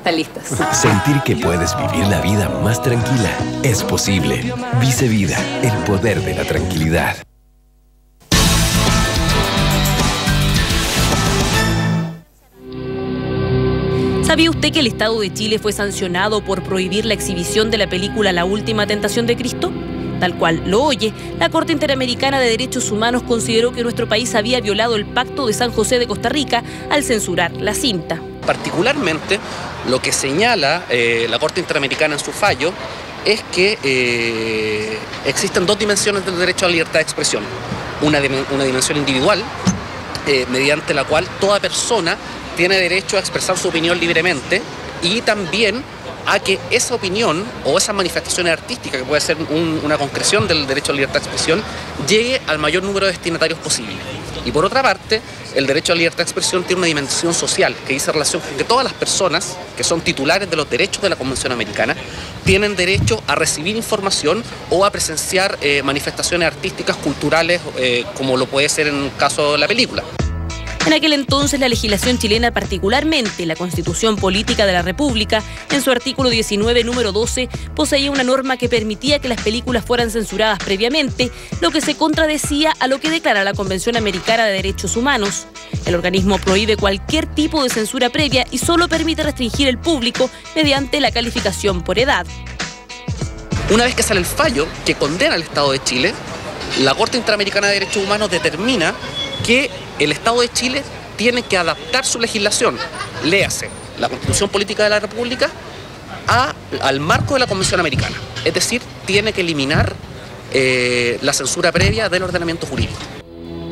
están listas. Sentir que puedes vivir la vida más tranquila es posible. Vice Vida, el poder de la tranquilidad. ¿Sabía usted que el Estado de Chile fue sancionado por prohibir la exhibición de la película La Última Tentación de Cristo? Tal cual lo oye, la Corte Interamericana de Derechos Humanos consideró que nuestro país había violado el Pacto de San José de Costa Rica al censurar la cinta. Particularmente, lo que señala la Corte Interamericana en su fallo es que existen dos dimensiones del derecho a la libertad de expresión. Una dimensión individual, mediante la cual toda persona tiene derecho a expresar su opinión libremente, y también a que esa opinión o esas manifestaciones artísticas, que puede ser una concreción del derecho a la libertad de expresión, llegue al mayor número de destinatarios posible. Y por otra parte, el derecho a la libertad de expresión tiene una dimensión social que dice relación con que todas las personas que son titulares de los derechos de la Convención Americana tienen derecho a recibir información o a presenciar manifestaciones artísticas, culturales, como lo puede ser en el caso de la película. En aquel entonces, la legislación chilena, particularmente la Constitución Política de la República, en su artículo 19, número 12, poseía una norma que permitía que las películas fueran censuradas previamente, lo que se contradecía a lo que declara la Convención Americana de Derechos Humanos. El organismo prohíbe cualquier tipo de censura previa y solo permite restringir el público mediante la calificación por edad. Una vez que sale el fallo que condena al Estado de Chile, la Corte Interamericana de Derechos Humanos determina que el Estado de Chile tiene que adaptar su legislación, léase, la Constitución Política de la República, al marco de la Convención Americana. Es decir, tiene que eliminar la censura previa del ordenamiento jurídico.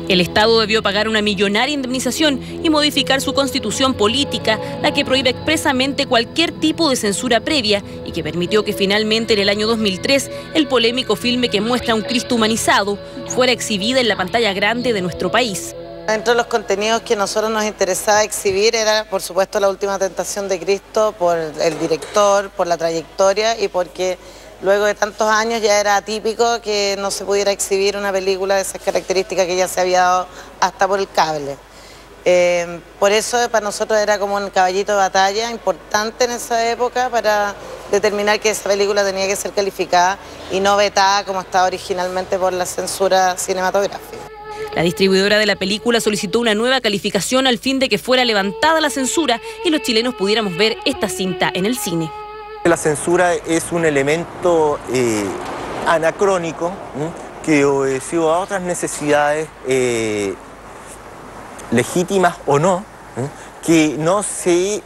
El Estado debió pagar una millonaria indemnización y modificar su constitución política, la que prohíbe expresamente cualquier tipo de censura previa y que permitió que finalmente en el año 2003 el polémico filme que muestra a un Cristo humanizado fuera exhibida en la pantalla grande de nuestro país. Dentro de los contenidos que a nosotros nos interesaba exhibir era, por supuesto, La Última Tentación de Cristo, por el director, por la trayectoria y porque luego de tantos años ya era atípico que no se pudiera exhibir una película de esas características que ya se había dado hasta por el cable. Por eso para nosotros era como un caballito de batalla importante en esa época para determinar que esa película tenía que ser calificada y no vetada como estaba originalmente por la censura cinematográfica. La distribuidora de la película solicitó una nueva calificación al fin de que fuera levantada la censura y los chilenos pudiéramos ver esta cinta en el cine. La censura es un elemento anacrónico que obedeció a otras necesidades legítimas o no, que no se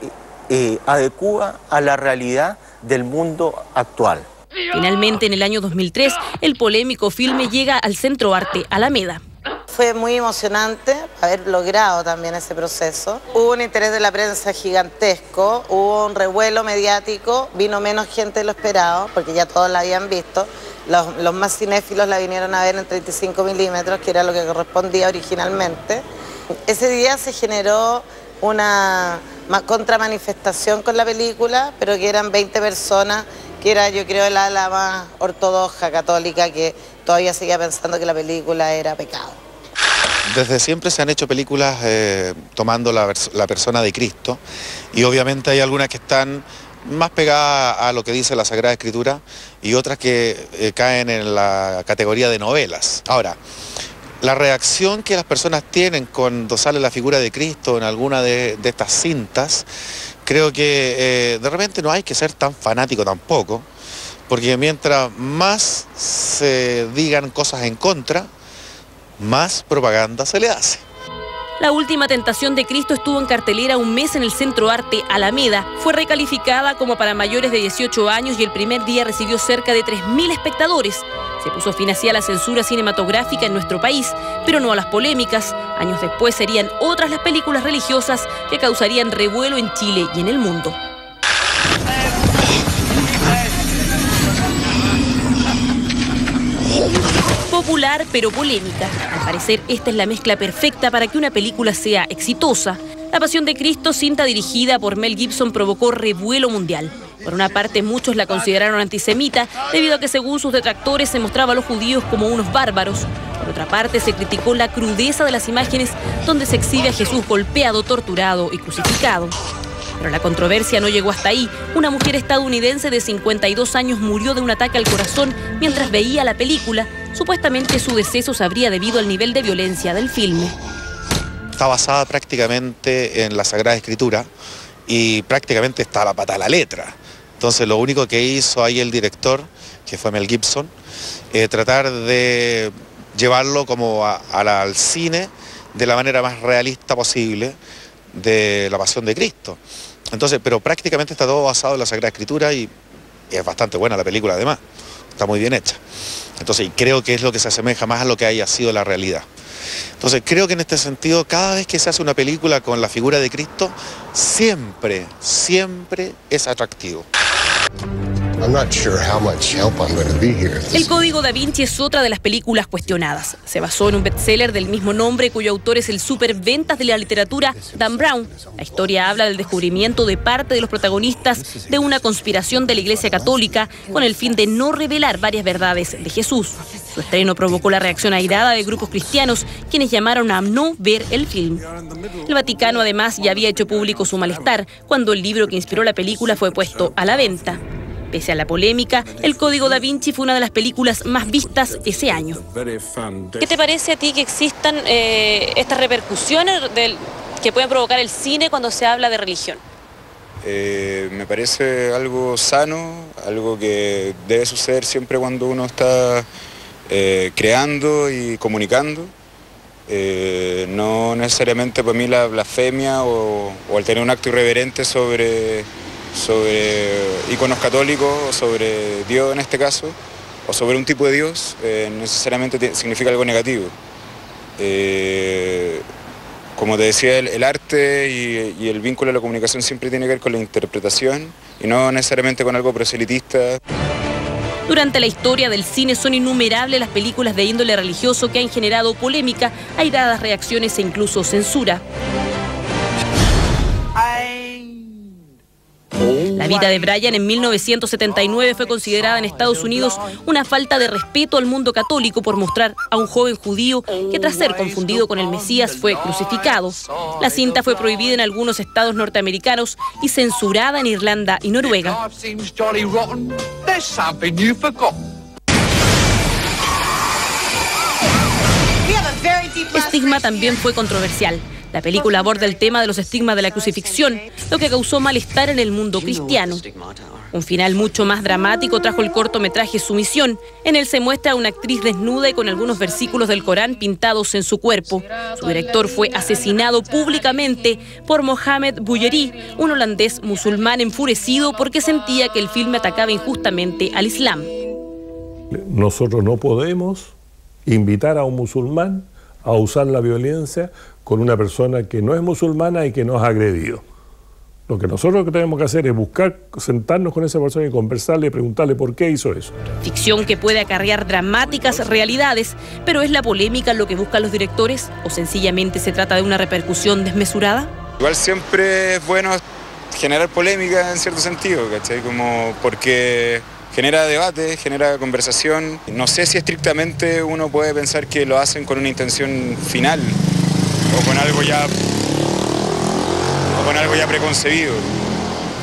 adecúa a la realidad del mundo actual. Finalmente, en el año 2003, el polémico filme llega al Centro Arte Alameda. Fue muy emocionante haber logrado también ese proceso. Hubo un interés de la prensa gigantesco, hubo un revuelo mediático, vino menos gente de lo esperado, porque ya todos la habían visto. Los más cinéfilos la vinieron a ver en 35 milímetros, que era lo que correspondía originalmente. Ese día se generó una contramanifestación con la película, pero que eran 20 personas, que era, yo creo, el ala más ortodoxa, católica, que todavía seguía pensando que la película era pecado. Desde siempre se han hecho películas tomando la persona de Cristo, y obviamente hay algunas que están más pegadas a lo que dice la Sagrada Escritura y otras que caen en la categoría de novelas. Ahora, la reacción que las personas tienen cuando sale la figura de Cristo en alguna de estas cintas, creo que de repente no hay que ser tan fanático tampoco, porque mientras más se digan cosas en contra, más propaganda se le hace. La Última Tentación de Cristo estuvo en cartelera un mes en el Centro Arte Alameda. Fue recalificada como para mayores de 18 años y el primer día recibió cerca de 3.000 espectadores. Se puso fin así a la censura cinematográfica en nuestro país, pero no a las polémicas. Años después serían otras las películas religiosas que causarían revuelo en Chile y en el mundo. Popular pero polémica. Al parecer, esta es la mezcla perfecta para que una película sea exitosa. La Pasión de Cristo, cinta dirigida por Mel Gibson, provocó revuelo mundial. Por una parte, muchos la consideraron antisemita, debido a que, según sus detractores, se mostraba a los judíos como unos bárbaros. Por otra parte, se criticó la crudeza de las imágenes donde se exhibe a Jesús golpeado, torturado y crucificado. Pero la controversia no llegó hasta ahí. Una mujer estadounidense de 52 años murió de un ataque al corazón mientras veía la película. Supuestamente su deceso se habría debido al nivel de violencia del filme. Está basada prácticamente en la Sagrada Escritura y prácticamente está a la pata de la letra. Entonces lo único que hizo ahí el director, que fue Mel Gibson, tratar de llevarlo como al cine de la manera más realista posible de la Pasión de Cristo. Entonces, pero prácticamente está todo basado en la Sagrada Escritura y es bastante buena la película además, está muy bien hecha. Entonces, creo que es lo que se asemeja más a lo que haya sido la realidad. Entonces, creo que en este sentido, cada vez que se hace una película con la figura de Cristo, siempre es atractivo. El Código Da Vinci es otra de las películas cuestionadas. Se basó en un bestseller del mismo nombre, cuyo autor es el superventas de la literatura Dan Brown. La historia habla del descubrimiento de parte de los protagonistas de una conspiración de la Iglesia Católica con el fin de no revelar varias verdades de Jesús. Su estreno provocó la reacción airada de grupos cristianos, quienes llamaron a no ver el film. El Vaticano además ya había hecho público su malestar cuando el libro que inspiró la película fue puesto a la venta. Pese a la polémica, El Código Da Vinci fue una de las películas más vistas ese año. ¿Qué te parece a ti que existan estas repercusiones que pueden provocar el cine cuando se habla de religión? Me parece algo sano, algo que debe suceder siempre cuando uno está creando y comunicando. No necesariamente para mí la blasfemia o el tener un acto irreverente sobre iconos católicos o sobre Dios en este caso, o sobre un tipo de Dios, necesariamente significa algo negativo. Como te decía, el arte y el vínculo de la comunicación siempre tiene que ver con la interpretación y no necesariamente con algo proselitista. Durante la historia del cine son innumerables las películas de índole religioso que han generado polémica, airadas reacciones e incluso censura. La vida de Brian en 1979 fue considerada en Estados Unidos una falta de respeto al mundo católico por mostrar a un joven judío que tras ser confundido con el Mesías fue crucificado. La cinta fue prohibida en algunos estados norteamericanos y censurada en Irlanda y Noruega. Estigma también fue controversial. La película aborda el tema de los estigmas de la crucifixión, lo que causó malestar en el mundo cristiano. Un final mucho más dramático trajo el cortometraje Sumisión. En él se muestra a una actriz desnuda y con algunos versículos del Corán pintados en su cuerpo. Su director fue asesinado públicamente por Mohamed Bouyeri, un holandés musulmán enfurecido porque sentía que el filme atacaba injustamente al Islam. Nosotros no podemos invitar a un musulmán a usar la violencia con una persona que no es musulmana y que nos ha agredido. Lo que nosotros tenemos que hacer es buscar, sentarnos con esa persona y conversarle y preguntarle por qué hizo eso. Ficción que puede acarrear dramáticas realidades, pero ¿es la polémica lo que buscan los directores o sencillamente se trata de una repercusión desmesurada? Igual siempre es bueno generar polémica en cierto sentido, ¿cachai? Como porque genera debate, genera conversación. No sé si estrictamente uno puede pensar que lo hacen con una intención final o con algo ya preconcebido,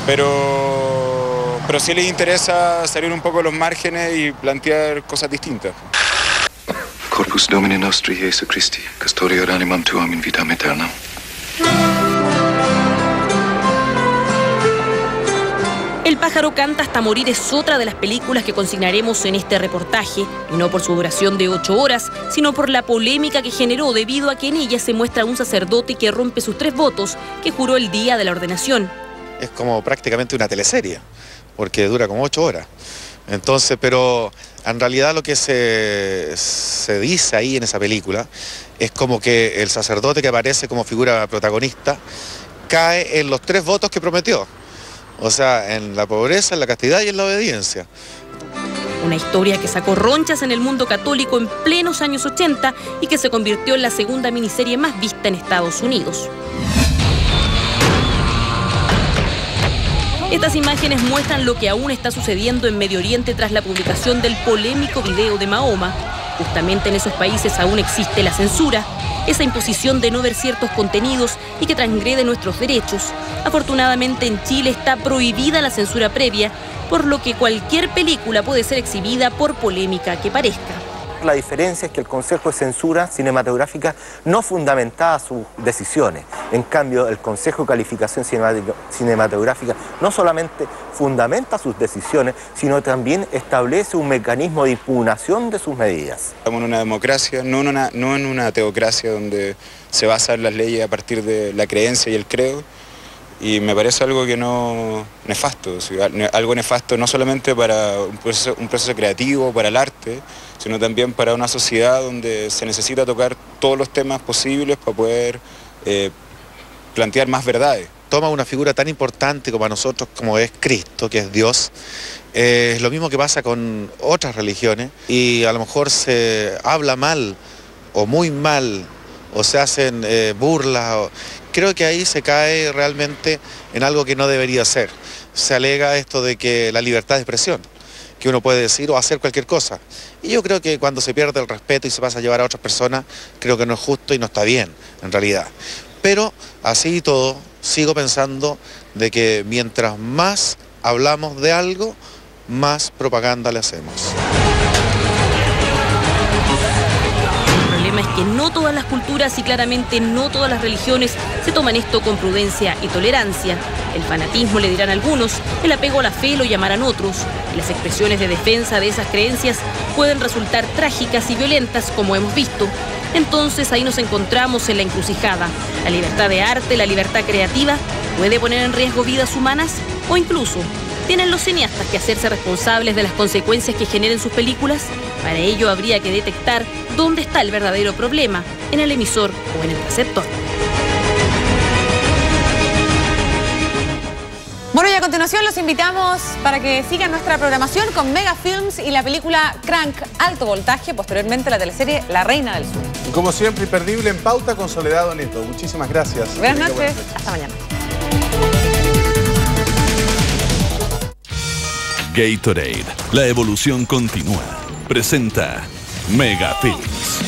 pero sí les interesa salir un poco de los márgenes y plantear cosas distintas. Corpus Domini nostri Jesu Christi, custodior animam tuam in vitam aeternam. El pájaro canta hasta morir es otra de las películas que consignaremos en este reportaje, y no por su duración de 8 horas, sino por la polémica que generó debido a que en ella se muestra a un sacerdote que rompe sus 3 votos que juró el día de la ordenación. Es como prácticamente una teleserie, porque dura como 8 horas. Entonces, pero en realidad lo que se dice ahí en esa película es como que el sacerdote que aparece como figura protagonista cae en los 3 votos que prometió. O sea, en la pobreza, en la castidad y en la obediencia. Una historia que sacó ronchas en el mundo católico en plenos años 80 y que se convirtió en la segunda miniserie más vista en Estados Unidos. Estas imágenes muestran lo que aún está sucediendo en Medio Oriente tras la publicación del polémico video de Mahoma. Justamente en esos países aún existe la censura, esa imposición de no ver ciertos contenidos y que transgrede nuestros derechos. Afortunadamente en Chile está prohibida la censura previa, por lo que cualquier película puede ser exhibida por polémica que parezca. La diferencia es que el Consejo de Censura Cinematográfica no fundamentaba sus decisiones. En cambio, el Consejo de Calificación Cinematográfica no solamente fundamenta sus decisiones, sino también establece un mecanismo de impugnación de sus medidas. Estamos en una democracia, no en una teocracia donde se basan las leyes a partir de la creencia y el credo. Y me parece algo que nefasto, o sea, algo nefasto no solamente para un proceso creativo, para el arte, sino también para una sociedad donde se necesita tocar todos los temas posibles para poder plantear más verdades. Toma una figura tan importante como a nosotros, como es Cristo, que es Dios. Es lo mismo que pasa con otras religiones y a lo mejor se habla mal o muy mal o se hacen burlas. Creo que ahí se cae realmente en algo que no debería ser. Se alega esto de que la libertad de expresión, que uno puede decir o hacer cualquier cosa. Y yo creo que cuando se pierde el respeto y se pasa a llevar a otras personas, creo que no es justo y no está bien, en realidad. Pero así y todo, sigo pensando de que mientras más hablamos de algo, más propaganda le hacemos. El problema es que no todas las culturas y claramente no todas las religiones se toman esto con prudencia y tolerancia. El fanatismo le dirán algunos, el apego a la fe lo llamarán otros, y las expresiones de defensa de esas creencias pueden resultar trágicas y violentas, como hemos visto. Entonces ahí nos encontramos en la encrucijada. La libertad de arte, la libertad creativa, ¿puede poner en riesgo vidas humanas? O incluso, ¿tienen los cineastas que hacerse responsables de las consecuencias que generen sus películas? Para ello habría que detectar dónde está el verdadero problema, en el emisor o en el receptor. Bueno, y a continuación los invitamos para que sigan nuestra programación con Mega Films y la película Crank, Alto Voltaje, posteriormente la teleserie La Reina del Sur. Como siempre, imperdible en pauta con Soledad Doneto. Muchísimas gracias. Buenas noches. Hasta mañana. Gatorade, la evolución continúa. Presenta Mega Films.